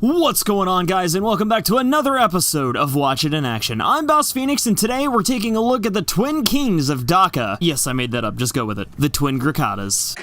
What's going on, guys, and welcome back to another episode of Watch It in Action. I'm Boss Phoenix, and today we're taking a look at the twin kings of Daka. Yes, I made that up, just go with it. The Twin Grakatas.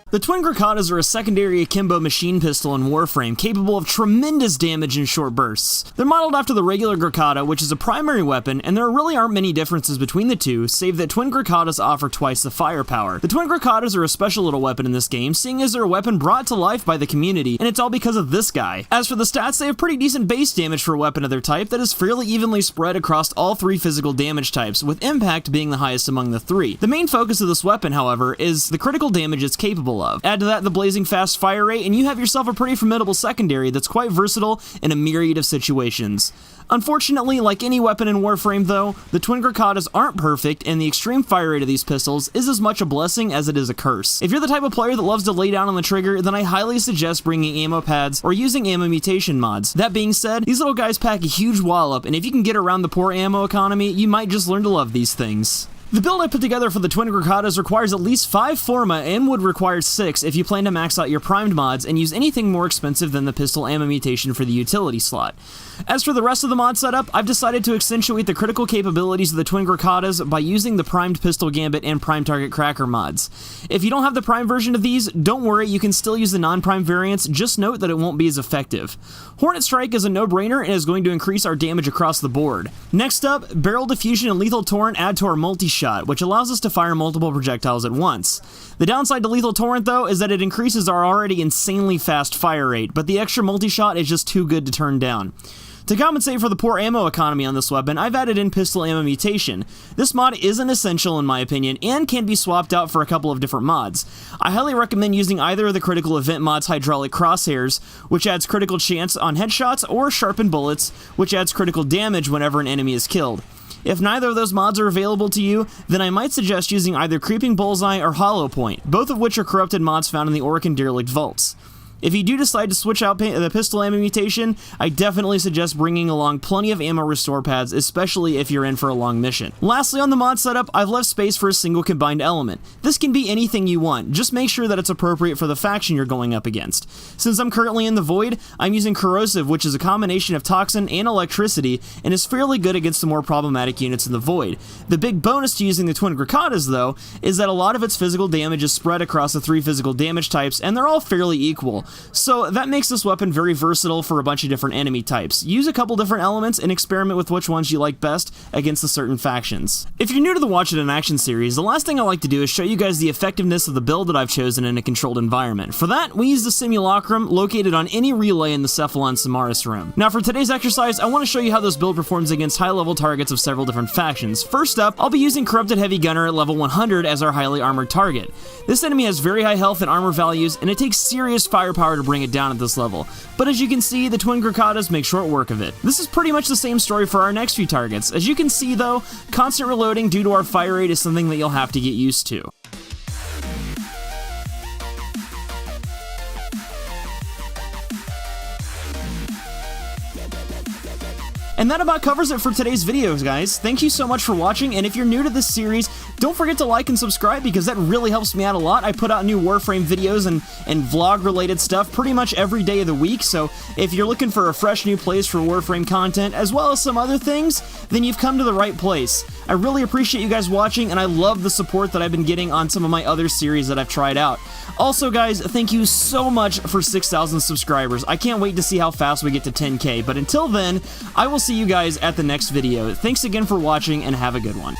The Twin Grakatas are a secondary akimbo machine pistol in Warframe capable of tremendous damage in short bursts. They're modeled after the regular Grakata, which is a primary weapon, and there really aren't many differences between the two, save that Twin Grakatas offer twice the firepower. The Twin Grakatas are a special little weapon in this game, seeing as they're a weapon brought to life by the community, and it's all because of this guy. As for the stats, they have pretty decent base damage for a weapon of their type that is fairly evenly spread across all three physical damage types, with impact being the highest among the three. The main focus of this weapon, however, is the critical damage it's capable of. Add to that the blazing fast fire rate, and you have yourself a pretty formidable secondary that's quite versatile in a myriad of situations. Unfortunately, like any weapon in Warframe though, the Twin Grakatas aren't perfect, and the extreme fire rate of these pistols is as much a blessing as it is a curse. If you're the type of player that loves to lay down on the trigger, then I highly suggest bringing ammo pads or using ammo mutation mods. That being said, these little guys pack a huge wallop, and if you can get around the poor ammo economy, you might just learn to love these things. The build I put together for the Twin Grakatas requires at least 5 forma and would require 6 if you plan to max out your primed mods and use anything more expensive than the pistol ammo mutation for the utility slot. As for the rest of the mod setup, I've decided to accentuate the critical capabilities of the Twin Grakatas by using the primed pistol gambit and prime target cracker mods. If you don't have the prime version of these, don't worry, you can still use the non-prime variants, just note that it won't be as effective. Hornet Strike is a no-brainer and is going to increase our damage across the board. Next up, Barrel Diffusion and Lethal Torrent add to our multi-shot, which allows us to fire multiple projectiles at once. The downside to Lethal Torrent, though, is that it increases our already insanely fast fire rate, but the extra multi-shot is just too good to turn down. To compensate for the poor ammo economy on this weapon, I've added in pistol ammo mutation. This mod isn't essential in my opinion, and can be swapped out for a couple of different mods. I highly recommend using either of the critical event mods Hydraulic Crosshairs, which adds critical chance on headshots, or Sharpened Bullets, which adds critical damage whenever an enemy is killed. If neither of those mods are available to you, then I might suggest using either Creeping Bullseye or Hollow Point, both of which are corrupted mods found in the Orc and Derelict vaults. If you do decide to switch out the pistol ammo mutation, I definitely suggest bringing along plenty of ammo restore pads, especially if you're in for a long mission. Lastly, on the mod setup, I've left space for a single combined element. This can be anything you want, just make sure that it's appropriate for the faction you're going up against. Since I'm currently in the Void, I'm using Corrosive, which is a combination of toxin and electricity, and is fairly good against the more problematic units in the Void. The big bonus to using the Twin Grakatas, though, is that a lot of its physical damage is spread across the 3 physical damage types, and they're all fairly equal. So that makes this weapon very versatile for a bunch of different enemy types. Use a couple different elements and experiment with which ones you like best against the certain factions. If you're new to the Watch It in Action series, the last thing I like to do is show you guys the effectiveness of the build that I've chosen in a controlled environment. For that, we use the Simulacrum located on any relay in the Cephalon Samaris room. Now for today's exercise, I want to show you how this build performs against high-level targets of several different factions. First up, I'll be using Corrupted Heavy Gunner at level 100 as our highly armored target. This enemy has very high health and armor values, and it takes serious firepower to bring it down at this level. But as you can see, the Twin Grakatas make short work of it. This is pretty much the same story for our next few targets. As you can see though, constant reloading due to our fire rate is something that you'll have to get used to. And that about covers it for today's videos, guys. Thank you so much for watching, and if you're new to this series, don't forget to like and subscribe because that really helps me out a lot. I put out new Warframe videos and vlog-related stuff pretty much every day of the week, so if you're looking for a fresh new place for Warframe content, as well as some other things, then you've come to the right place. I really appreciate you guys watching, and I love the support that I've been getting on some of my other series that I've tried out. Also, guys, thank you so much for 6,000 subscribers. I can't wait to see how fast we get to 10K, but until then, I will see you guys at the next video. Thanks again for watching, and have a good one.